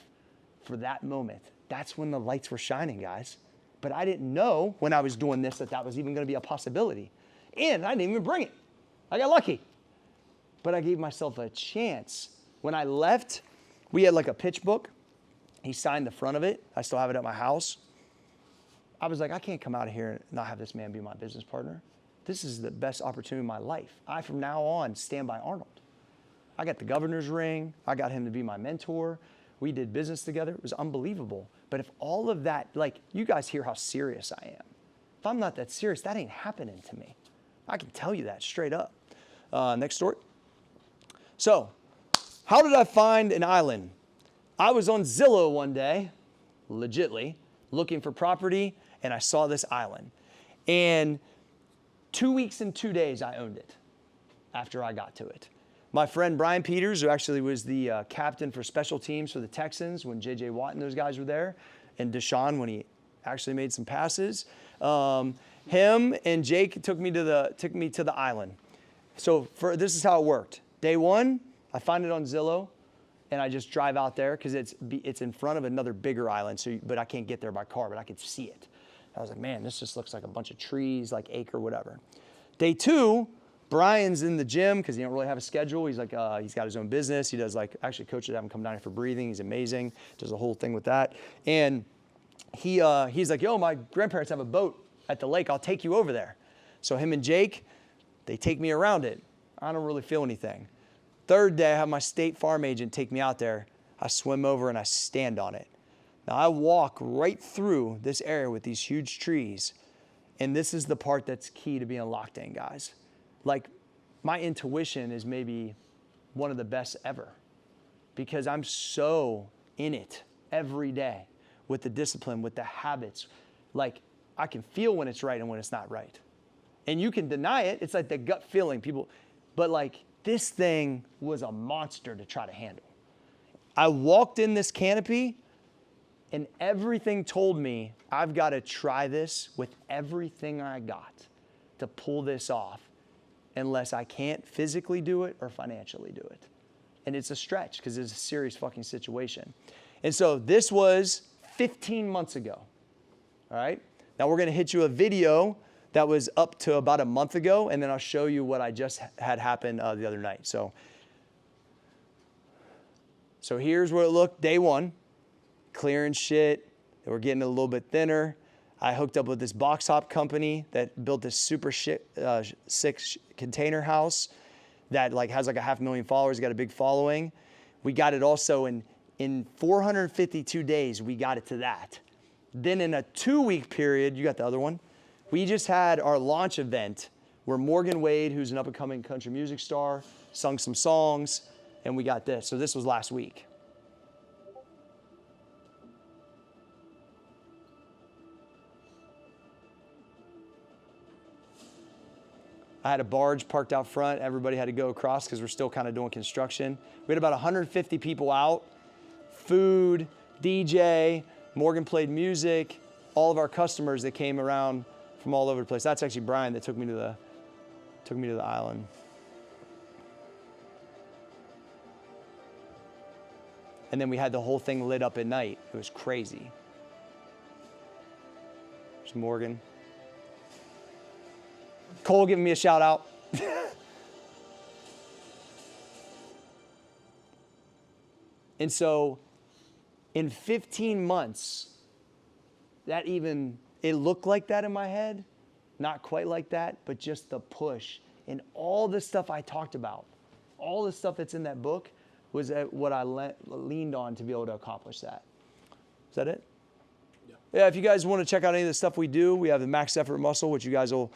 for that moment. That's when the lights were shining, guys. But I didn't know when I was doing this that was even going to be a possibility. And I didn't even bring it. I got lucky. But I gave myself a chance. When I left, we had like a pitch book. He signed the front of it. I still have it at my house. I was like, I can't come out of here and not have this man be my business partner. This is the best opportunity of my life. I, from now on, stand by Arnold. I got the governor's ring. I got him to be my mentor. We did business together. It was unbelievable. But if all of that, like, you guys hear how serious I am. If I'm not that serious, that ain't happening to me. I can tell you that straight up. Next story. So, how did I find an island? I was on Zillow one day, legitly, looking for property, and I saw this island. And 2 weeks and 2 days I owned it after I got to it. My friend Brian Peters, who actually was the captain for special teams for the Texans when J.J. Watt and those guys were there, and Deshaun when he actually made some passes, him and Jake took me to the island. So this is how it worked. Day one, I find it on Zillow, and I just drive out there because it's in front of another bigger island. But I can't get there by car, but I could see it. I was like, man, this just looks like a bunch of trees, like acre, whatever. Day two, Brian's in the gym because he don't really have a schedule. He's like, he's got his own business. He does like, actually coaches have him come down here for breathing. He's amazing. Does a whole thing with that. And he's like, yo, my grandparents have a boat at the lake. I'll take you over there. So him and Jake, they take me around it. I don't really feel anything. Third day, I have my State Farm agent take me out there. I swim over and I stand on it. Now I walk right through this area with these huge trees. And this is the part that's key to being locked in, guys. Like, my intuition is maybe one of the best ever because I'm so in it every day with the discipline, with the habits. Like, I can feel when it's right and when it's not right. And you can deny it. It's like the gut feeling, people. But like, this thing was a monster to try to handle. I walked in this canopy and everything told me I've got to try this with everything I got to pull this off. unless I can't physically do it or financially do it. And it's a stretch because it's a serious fucking situation. And so this was 15 months ago. All right. Now we're going to hit you a video that was up to about a month ago, and then I'll show you what I just had happen the other night. So here's what it looked day one, clearing shit. We're getting a little bit thinner. I hooked up with this box top company that built this super sick container house that like has like 500,000 followers, got a big following. We got it also in 452 days, we got it to that. Then in a 2-week period, you got the other one, we just had our launch event where Morgan Wade, who's an up-and-coming country music star, sung some songs, and we got this. So this was last week. I had a barge parked out front. Everybody had to go across because we're still kind of doing construction. We had about 150 people out, food, DJ, Morgan played music, all of our customers that came around from all over the place. That's actually Brian that took me to the island. And then we had the whole thing lit up at night. It was crazy. There's Morgan. Cole giving me a shout out. And so in 15 months, it looked like that in my head. Not quite like that, but just the push. And all the stuff I talked about, all the stuff that's in that book was what I leaned on to be able to accomplish that. Is that it? Yeah, if you guys want to check out any of the stuff we do, we have the Max Effort Muscle, which you guys will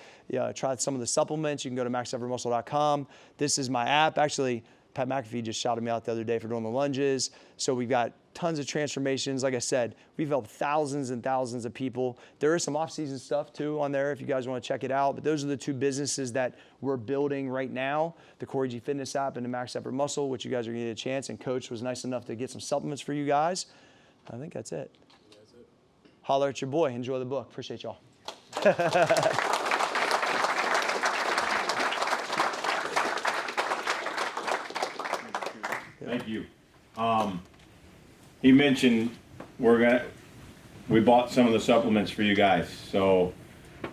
try some of the supplements. You can go to maxeffortmuscle.com. This is my app. Actually, Pat McAfee just shouted me out the other day for doing the lunges. So we've got tons of transformations. Like I said, we've helped thousands and thousands of people. There is some off-season stuff too on there if you guys want to check it out. But those are the two businesses that we're building right now, the Corey G Fitness app and the Max Effort Muscle, which you guys are going to get a chance. And Coach was nice enough to get some supplements for you guys. I think that's it. Holler at your boy. Enjoy the book. Appreciate y'all. Thank you. He mentioned we bought some of the supplements for you guys. So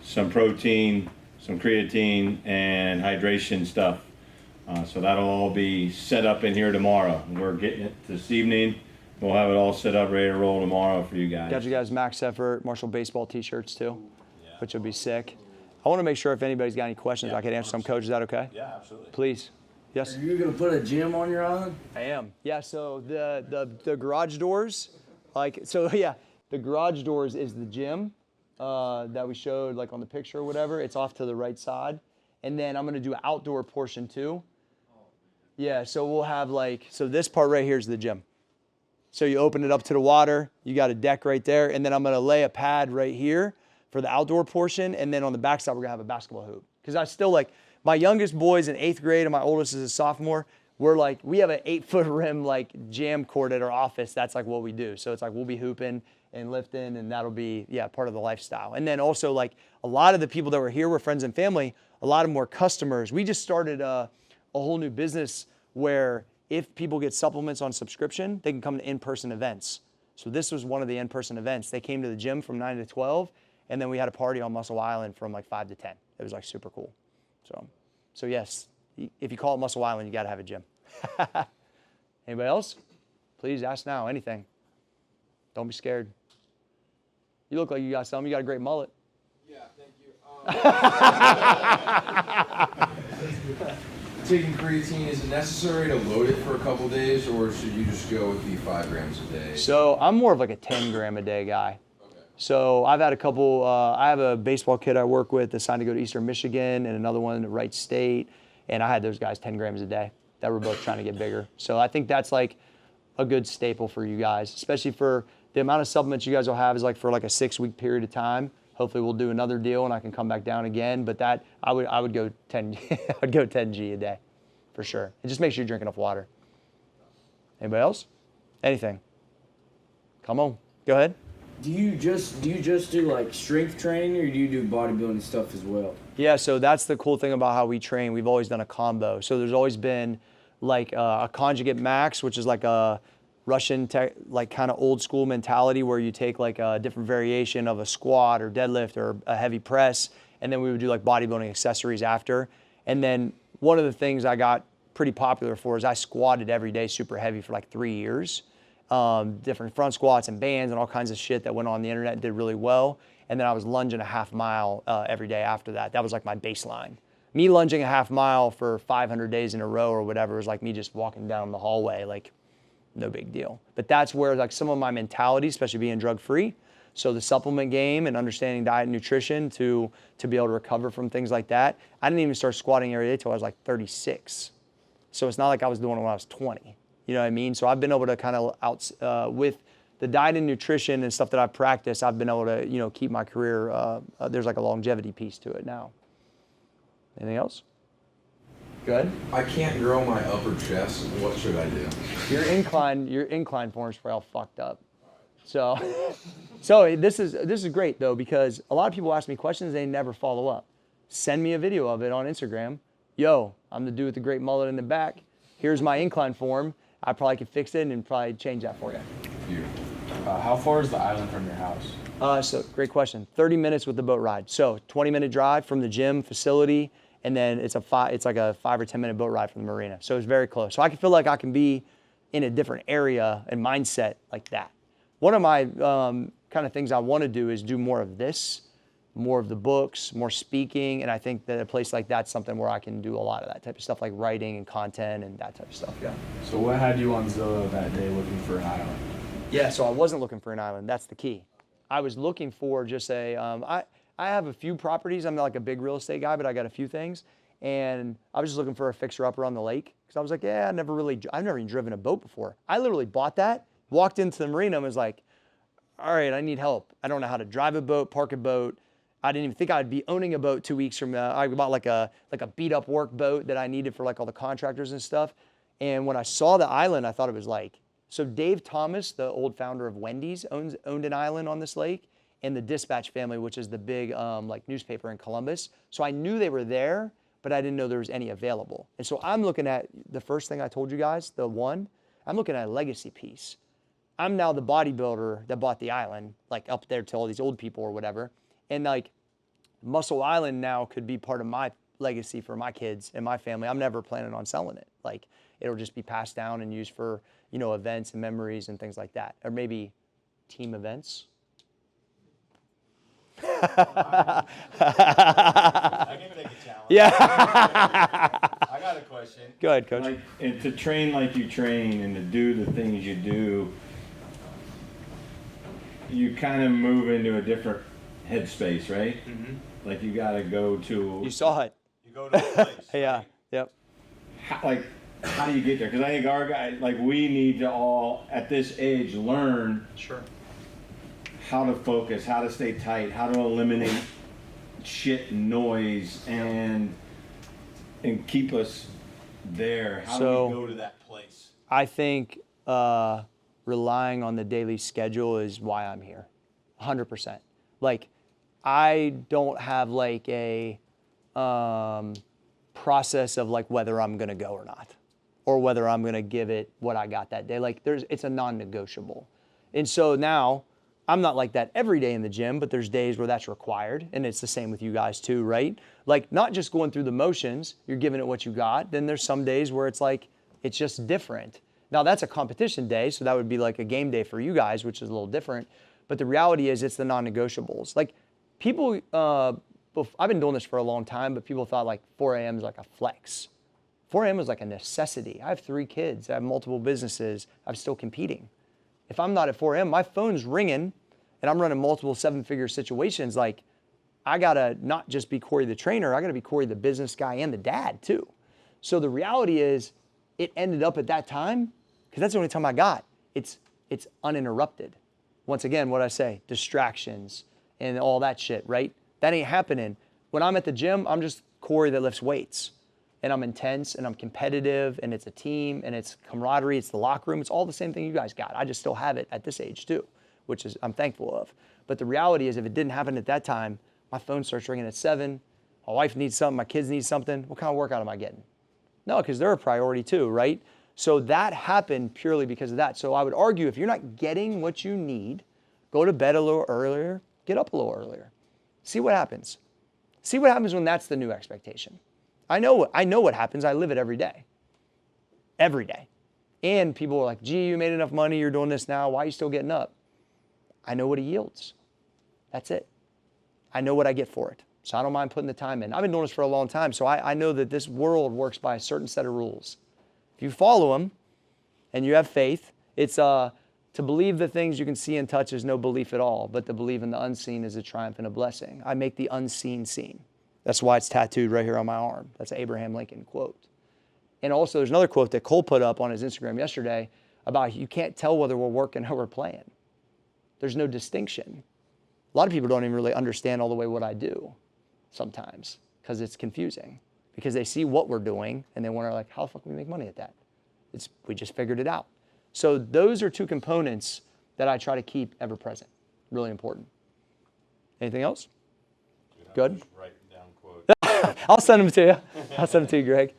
some protein, some creatine, and hydration stuff. So that'll all be set up in here tomorrow. We're getting it this evening. We'll have it all set up, ready to roll tomorrow for you guys. Got you guys Max Effort, Marshall baseball t-shirts too, which will be sick. I want to make sure if anybody's got any questions, I can answer some. Coach, is that okay? Yeah, absolutely. Please. Yes? Are you going to put a gym on your island? I am. Yeah, so the garage doors, the garage doors is the gym that we showed like on the picture or whatever. It's off to the right side. And then I'm going to do an outdoor portion too. Yeah, so we'll have so this part right here is the gym. So you open it up to the water, you got a deck right there, and then I'm gonna lay a pad right here for the outdoor portion, and then on the backside we're gonna have a basketball hoop. Because I still my youngest boy's in 8th grade and my oldest is a sophomore. We have an 8-foot rim jam court at our office. That's what we do. So it's we'll be hooping and lifting, and that'll be part of the lifestyle. And then also a lot of the people that were here were friends and family. A lot of them were customers. We just started a whole new business where if people get supplements on subscription, they can come to in-person events. So this was one of the in-person events. They came to the gym from 9 to 12, and then we had a party on Muscle Island from 5 to 10. It was super cool. So yes, if you call it Muscle Island, you got to have a gym. Anybody else? Please ask now, anything. Don't be scared. You look like you got something. You got a great mullet. Yeah, thank you. Taking creatine, is it necessary to load it for a couple days, or should you just go with the 5 grams a day? So I'm more of a 10 gram a day guy. Okay. So I've had a couple, I have a baseball kid I work with that's signed to go to Eastern Michigan and another one at Wright State. And I had those guys 10 grams a day that were both trying to get bigger. So I think that's a good staple for you guys, especially for the amount of supplements you guys will have is for a 6-week period of time. Hopefully we'll do another deal and I can come back down again. But that I would go 10. I'd go 10G a day, for sure. And just make sure you drink enough water. Anybody else? Anything? Come on, go ahead. Do you just do like strength training, or do you do bodybuilding stuff as well? Yeah, so that's the cool thing about how we train. We've always done a combo. So there's always been like a conjugate max, which is like a Russian like kind of old school mentality where you take like a different variation of a squat or deadlift or a heavy press, and then we would do like bodybuilding accessories after. And then one of the things I got pretty popular for is I squatted every day super heavy for like 3 years. Different front squats and bands and all kinds of shit that went on the internet and did really well. And then I was lunging a half mile every day after that. That was like my baseline. Me lunging a half mile for 500 days in a row or whatever was like me just walking down the hallway, like no big deal. But that's where like some of my mentality, especially being drug free, so the supplement game and understanding diet and nutrition to be able to recover from things like that. I didn't even start squatting every day till I was like 36. So it's not like I was doing it when I was 20. You know what I mean? So I've been able to kind of with the diet and nutrition and stuff that I've practiced, I've been able to, you know, keep my career, there's like a longevity piece to it now. Anything else? Good. I can't grow my upper chest. What should I do? Your incline form's probably all fucked up. So this is great though, because a lot of people ask me questions, they never follow up. Send me a video of it on Instagram. Yo, I'm the dude with the great mullet in the back. Here's my incline form. I probably could fix it and probably change that for you. Beautiful. How far is the island from your house? So great question. 30 minutes with the boat ride. So 20-minute drive from the gym facility, and then it's like a 5 or 10 minute boat ride from the marina. So it's very close. So I can feel like I can be in a different area and mindset like that. One of my kind of things I want to do is do more of this, more of the books, more speaking, and I think that a place like that's something where I can do a lot of that type of stuff, like writing and content and that type of stuff. Yeah. So what had you on Zillow that day looking for an island? Yeah, so I wasn't looking for an island. That's the key. I was looking for just I have a few properties. I'm not like a big real estate guy, but I got a few things. And I was just looking for a fixer-upper on the lake because I was like, yeah, I've never even driven a boat before. I literally bought that, walked into the marina and was like, all right, I need help. I don't know how to drive a boat, park a boat. I didn't even think I'd be owning a boat 2 weeks from now. I bought like a beat-up work boat that I needed for like all the contractors and stuff. And when I saw the island, I thought it was like, so Dave Thomas, the old founder of Wendy's, owned an island on this lake, and the Dispatch family, which is the big like newspaper in Columbus. So I knew they were there, but I didn't know there was any available. And so I'm looking at the first thing I told you guys, I'm looking at a legacy piece. I'm now the bodybuilder that bought the island, like up there to all these old people or whatever. And like Muscle Island now could be part of my legacy for my kids and my family. I'm never planning on selling it. Like it'll just be passed down and used for, you know, events and memories and things like that. Or maybe team events. I can take a challenge. Yeah. I got a question. Go ahead, Coach. Like, and to train like you train and to do the things you do, you kind of move into a different headspace, right? Mm-hmm. Like you got to go to. You saw it. You go to a place. Yeah. Right? Yep. How do you get there? Because I think our guys, like we need to all at this age learn. Sure. How to focus, how to stay tight, how to eliminate shit and noise and keep us there. How do we go to that place? I think relying on the daily schedule is why I'm here, 100%. Like, I don't have like a process of like whether I'm gonna go or not, or whether I'm gonna give it what I got that day. Like, it's a non-negotiable. And so now, I'm not like that every day in the gym, but there's days where that's required. And it's the same with you guys too, right? Like not just going through the motions, you're giving it what you got. Then there's some days where it's like, it's just different. Now that's a competition day. So that would be like a game day for you guys, which is a little different. But the reality is it's the non-negotiables. Like people, I've been doing this for a long time, but people thought like 4 a.m. is like a flex. 4 a.m. is like a necessity. I have 3 kids. I have multiple businesses. I'm still competing. If I'm not at 4 a.m., my phone's ringing and I'm running multiple 7-figure situations. Like, I gotta not just be Corey the trainer, I gotta be Corey the business guy and the dad too. So the reality is, it ended up at that time, because that's the only time I got. It's uninterrupted. Once again, what I say, distractions and all that shit, right? That ain't happening. When I'm at the gym, I'm just Corey that lifts weights. And I'm intense and I'm competitive and it's a team and it's camaraderie, it's the locker room, it's all the same thing you guys got. I just still have it at this age too, which is I'm thankful of. But the reality is if it didn't happen at that time, my phone starts ringing at 7, my wife needs something, my kids need something. What kind of workout am I getting? No, because they're a priority too, right? So that happened purely because of that. So I would argue if you're not getting what you need, go to bed a little earlier, get up a little earlier. See what happens. See what happens when that's the new expectation. I know what happens. I live it every day. Every day. And people are like, gee, you made enough money, you're doing this now, why are you still getting up? I know what it yields. That's it. I know what I get for it. So I don't mind putting the time in. I've been doing this for a long time, so I know that this world works by a certain set of rules. If you follow them and you have faith, it's to believe the things you can see and touch is no belief at all, but to believe in the unseen is a triumph and a blessing. I make the unseen seen. That's why it's tattooed right here on my arm. That's an Abraham Lincoln quote. And also there's another quote that Cole put up on his Instagram yesterday about you can't tell whether we're working or we're playing. There's no distinction. A lot of people don't even really understand all the way what I do sometimes because it's confusing. Because they see what we're doing and they wonder like, how the fuck can we make money at that? We just figured it out. So those are two components that I try to keep ever present. Really important. Anything else? Good. Writing down quotes. I'll send them to you. I'll send them to you, Greg.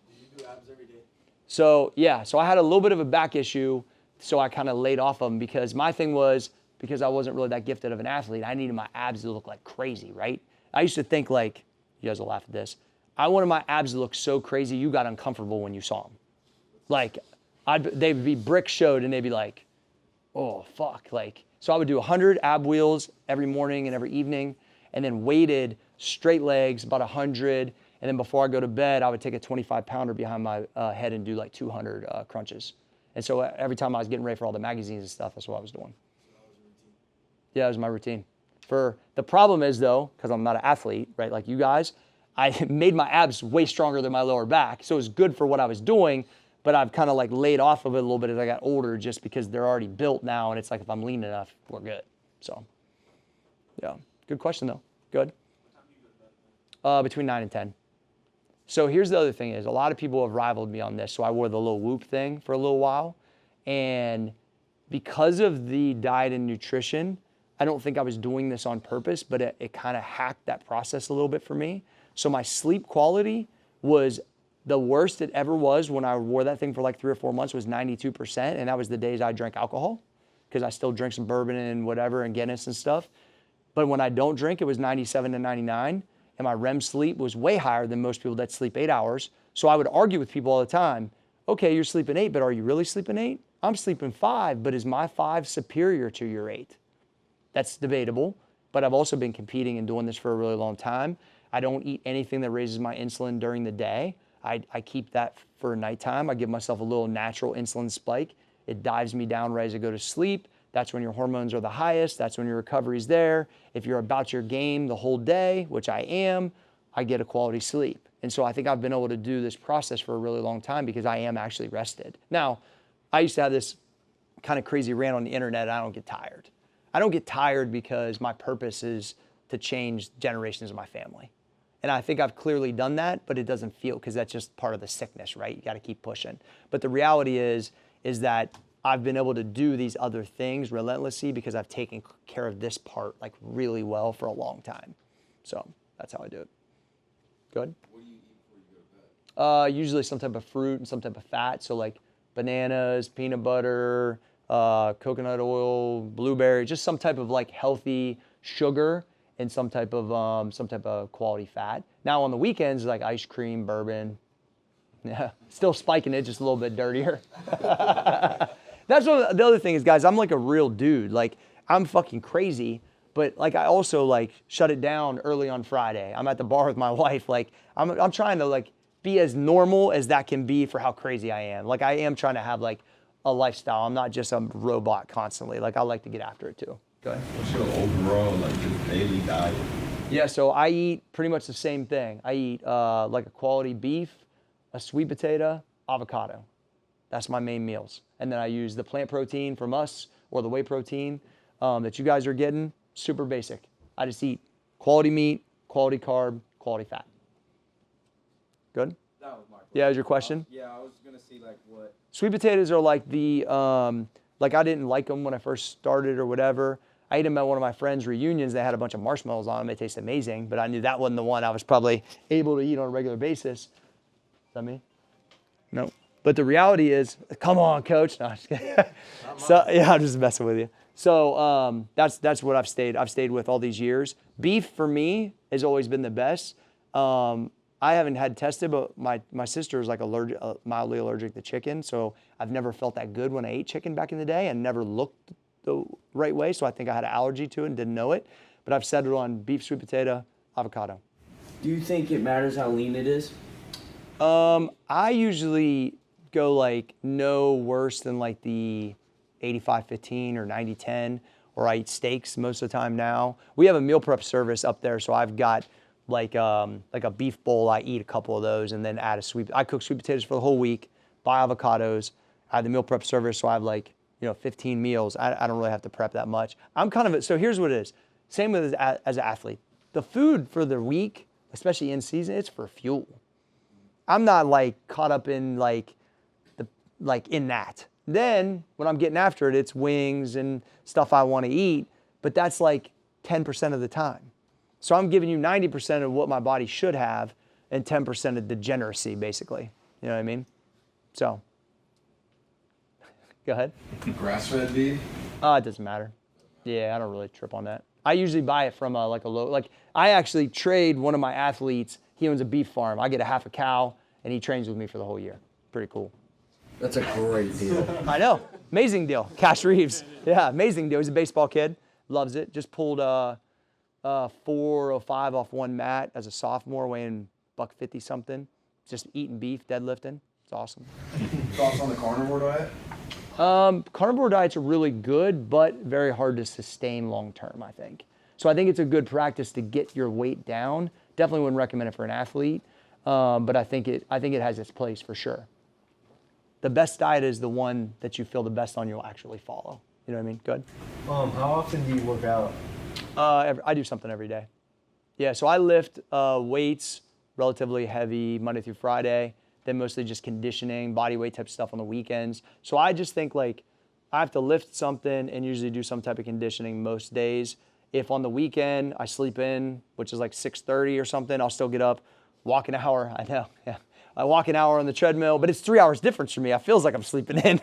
You do abs every day. So yeah, so I had a little bit of a back issue, so I kind of laid off of them because my thing was, because I wasn't really that gifted of an athlete, I needed my abs to look like crazy, right? I used to think like, you guys will laugh at this, I wanted my abs to look so crazy you got uncomfortable when you saw them. Like, they'd be brick showed and they'd be like, oh, fuck. Like, so I would do 100 ab wheels every morning and every evening, and then weighted straight legs, about 100. And then before I go to bed, I would take a 25-pounder behind my head and do like 200 crunches. And so every time I was getting ready for all the magazines and stuff, that's what I was doing. Yeah, it was my routine. The problem is though, because I'm not an athlete, right, like you guys, I made my abs way stronger than my lower back. So it was good for what I was doing, but I've kind of like laid off of it a little bit as I got older just because they're already built now. And it's like, if I'm lean enough, we're good. So yeah, good question though. Good. Between 9 and 10. So here's the other thing is a lot of people have rivaled me on this. So I wore the little Whoop thing for a little while. And because of the diet and nutrition, I don't think I was doing this on purpose, but it kind of hacked that process a little bit for me. So my sleep quality was the worst it ever was when I wore that thing for like 3 or 4 months was 92%. And that was the days I drank alcohol because I still drink some bourbon and whatever and Guinness and stuff. But when I don't drink, it was 97 to 99. And my REM sleep was way higher than most people that sleep 8 hours. So I would argue with people all the time, okay, you're sleeping 8, but are you really sleeping 8? I'm sleeping 5, but is my 5 superior to your 8? That's debatable, but I've also been competing and doing this for a really long time. I don't eat anything that raises my insulin during the day. I keep that for nighttime. I give myself a little natural insulin spike. It dives me down right as I go to sleep. That's when your hormones are the highest. That's when your recovery's there. If you're about your game the whole day, which I am, I get a quality sleep. And so I think I've been able to do this process for a really long time because I am actually rested. Now, I used to have this kind of crazy rant on the internet. I don't get tired. I don't get tired because my purpose is to change generations of my family. And I think I've clearly done that, but it doesn't feel, because that's just part of the sickness, right? You got to keep pushing. But the reality is that I've been able to do these other things relentlessly because I've taken care of this part like really well for a long time. So that's how I do it. Good? What do you eat before you go to bed? Usually some type of fruit and some type of fat. So like bananas, peanut butter, coconut oil, blueberry, just some type of like healthy sugar and some type of quality fat. Now on the weekends, like ice cream, bourbon. Yeah, still spiking it, just a little bit dirtier. That's what the other thing is, guys. I'm like a real dude. Like I'm fucking crazy, but like I also like shut it down early on Friday. I'm at the bar with my wife. Like I'm trying to like be as normal as that can be for how crazy I am. Like I am trying to have like a lifestyle. I'm not just a robot constantly. Like I like to get after it too. Go ahead. What's your overall like just daily diet? Yeah, so I eat pretty much the same thing. I eat like a quality beef, a sweet potato, avocado. That's my main meals. And then I use the plant protein from us or the whey protein that you guys are getting. Super basic. I just eat quality meat, quality carb, quality fat. Good? That was my question. Yeah, is your question? Yeah, I was gonna see like what. Sweet potatoes are like the Like I didn't like them when I first started or whatever. I ate them at one of my friends' reunions. They had a bunch of marshmallows on them. They tasted amazing, but I knew that wasn't the one I was probably able to eat on a regular basis. Is that me? No. But the reality is, come on, coach. No, I'm just kidding. So yeah, I'm just messing with you. So that's what I've stayed with all these years. Beef for me has always been the best. I haven't had tested, but my sister is like mildly allergic to chicken, so I've never felt that good when I ate chicken back in the day and never looked the right way. So I think I had an allergy to it and didn't know it. But I've settled on beef, sweet potato, avocado. Do you think it matters how lean it is? I usually go like no worse than like the 85-15 or 90-10, or I eat steaks most of the time now. We have a meal prep service up there, so I've got like a beef bowl. I eat a couple of those and then add I cook sweet potatoes for the whole week, buy avocados. I have the meal prep service, so I have like 15 meals. I don't really have to prep that much. So here's what it is. Same with as an athlete. The food for the week, especially in season, it's for fuel. I'm not like caught up in in that. Then when I'm getting after it, it's wings and stuff I want to eat, but that's like 10% of the time. So I'm giving you 90% of what my body should have and 10% of degeneracy, basically. You know what I mean? So, go ahead. Grass-fed beef? It doesn't matter. Yeah, I don't really trip on that. I usually buy it from I actually trade one of my athletes. He owns a beef farm. I get a half a cow and he trains with me for the whole year. Pretty cool. That's a great deal. I know. Amazing deal. Cash Reeves. Yeah, amazing deal. He's a baseball kid. Loves it. Just pulled 405 off one mat as a sophomore, weighing $150 something. Just eating beef, deadlifting. It's awesome. Thoughts on the carnivore diet? Carnivore diets are really good, but very hard to sustain long term, I think. So I think it's a good practice to get your weight down. Definitely wouldn't recommend it for an athlete, but I think it has its place for sure. The best diet is the one that you feel the best on you'll actually follow. You know what I mean? Good. How often do you work out? I do something every day. Yeah, so I lift weights, relatively heavy, Monday through Friday, then mostly just conditioning, body weight type stuff on the weekends. So I just think like I have to lift something and usually do some type of conditioning most days. If on the weekend I sleep in, which is like 6:30 or something, I'll still get up, walk an hour. I know, yeah. I walk an hour on the treadmill, but it's 3 hours difference for me. I feels like I'm sleeping in.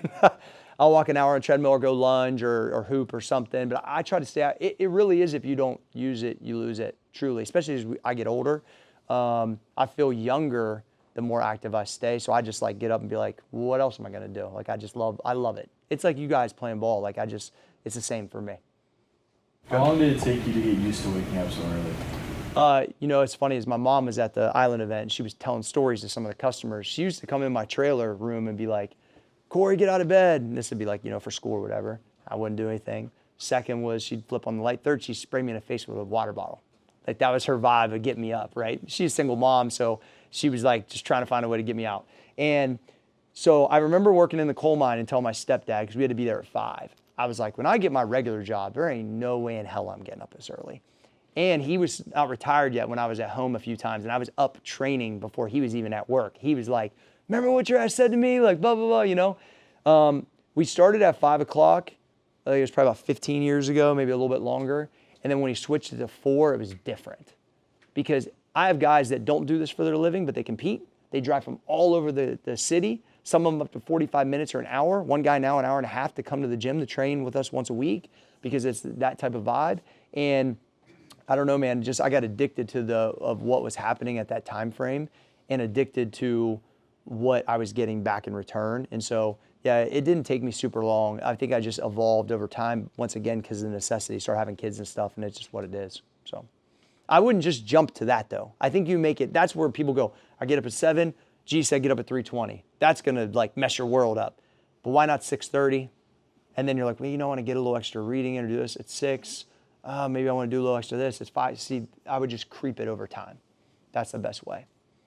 I'll walk an hour on a treadmill or go lunge or hoop or something. But I try to stay out. It really is, if you don't use it, you lose it, truly, especially as I get older. I feel younger the more active I stay. So I just like get up and be like, what else am I going to do? Like I love it. It's like you guys playing ball. Like it's the same for me. How long did it take you to get used to waking up so early? It's funny is my mom was at the Island event and she was telling stories to some of the customers. She used to come in my trailer room and be like, Corey, get out of bed. And this would be like, for school or whatever. I wouldn't do anything. Second was she'd flip on the light. Third, she'd spray me in the face with a water bottle. Like that was her vibe of get me up, right? She's a single mom, so she was like just trying to find a way to get me out. And so I remember working in the coal mine and telling my stepdad, because we had to be there at 5. I was like, when I get my regular job, there ain't no way in hell I'm getting up this early. And he was not retired yet when I was at home a few times, and I was up training before he was even at work. He was like, remember what your ass said to me? Like, blah, blah, blah, We started at 5 o'clock. I think it was probably about 15 years ago, maybe a little bit longer. And then when he switched it to 4, it was different. Because I have guys that don't do this for their living, but they compete. They drive from all over the city, some of them up to 45 minutes or an hour. One guy now an hour and a half to come to the gym to train with us once a week because it's that type of vibe. And I don't know, man, I got addicted to of what was happening at that time frame and addicted to what I was getting back in return. And so, yeah, it didn't take me super long. I think I just evolved over time, once again, because of the necessity, start having kids and stuff, and it's just what it is. So I wouldn't just jump to that, though. I think you make it, that's where people go, I get up at 7, G said get up at 3:20. That's going to, like, mess your world up. But why not 6:30? And then you're like, well, I want to get a little extra reading in or do this at 6. Maybe I want to do a little extra this. It's 5. See, I would just creep it over time. That's the best way.